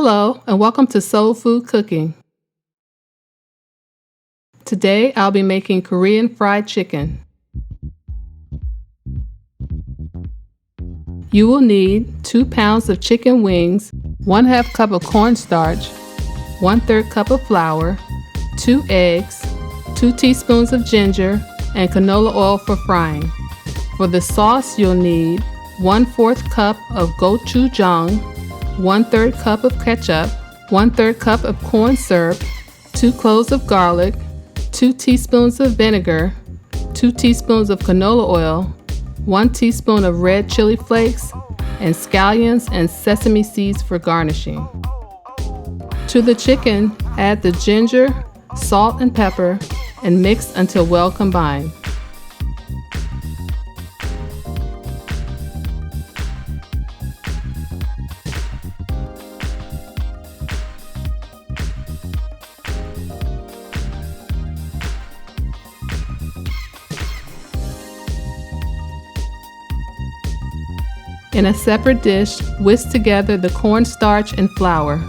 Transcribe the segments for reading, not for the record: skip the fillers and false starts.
Hello, and welcome to Soul Food Cooking. Today, I'll be making Korean fried chicken. You will need 2 pounds of chicken wings, 1/2 cup of cornstarch, 1/3 cup of flour, 2 eggs, 2 teaspoons of ginger, and canola oil for frying. For the sauce, you'll need 1/4 cup of gochujang, 1/3 cup of ketchup, 1/3 cup of corn syrup, 2 cloves of garlic, 2 teaspoons of vinegar, 2 teaspoons of canola oil, 1 teaspoon of red chili flakes, and scallions and sesame seeds for garnishing. To the chicken, add the ginger, salt, and pepper, and mix until well combined. In a separate dish, whisk together the cornstarch and flour.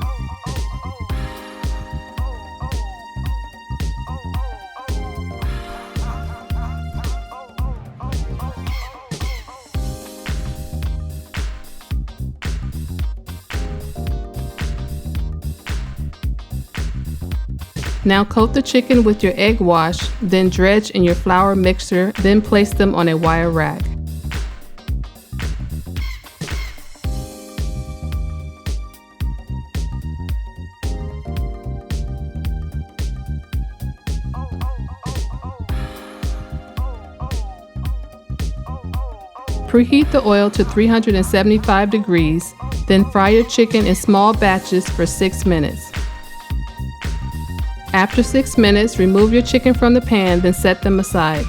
Now coat the chicken with your egg wash, then dredge in your flour mixture, then place them on a wire rack. Preheat the oil to 375 degrees, then fry your chicken in small batches for 6 minutes. After 6 minutes, remove your chicken from the pan, then set them aside.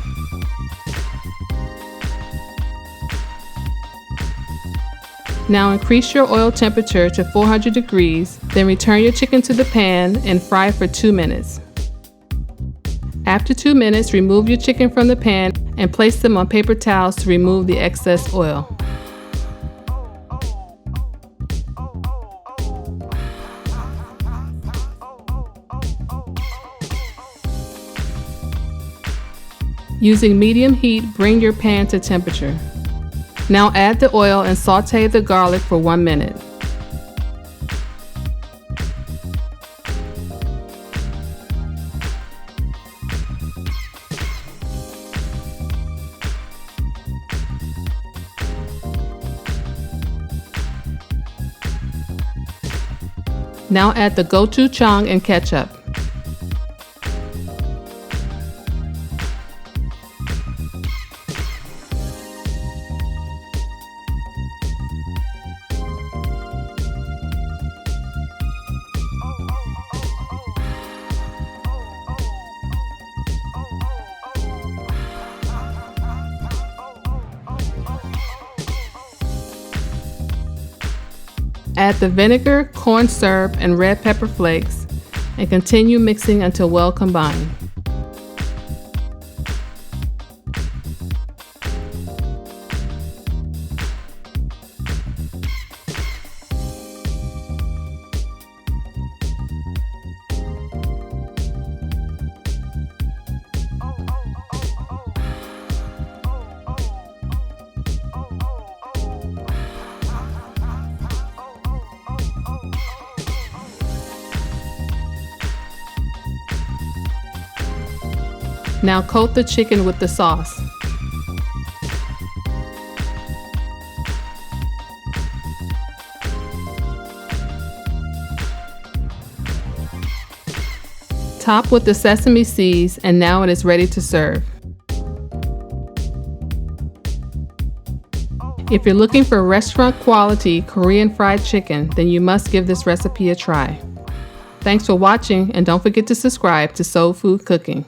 Now increase your oil temperature to 400 degrees, then return your chicken to the pan and fry for 2 minutes. After 2 minutes, remove your chicken from the pan and place them on paper towels to remove the excess oil. Using medium heat, bring your pan to temperature. Now add the oil and saute the garlic for 1 minute. Now add the gochujang and ketchup. Add the vinegar, corn syrup, and red pepper flakes, and continue mixing until well combined. Now coat the chicken with the sauce. Top with the sesame seeds, and now it is ready to serve. If you're looking for restaurant quality Korean fried chicken, then you must give this recipe a try. Thanks for watching, and don't forget to subscribe to Soul Food Cooking.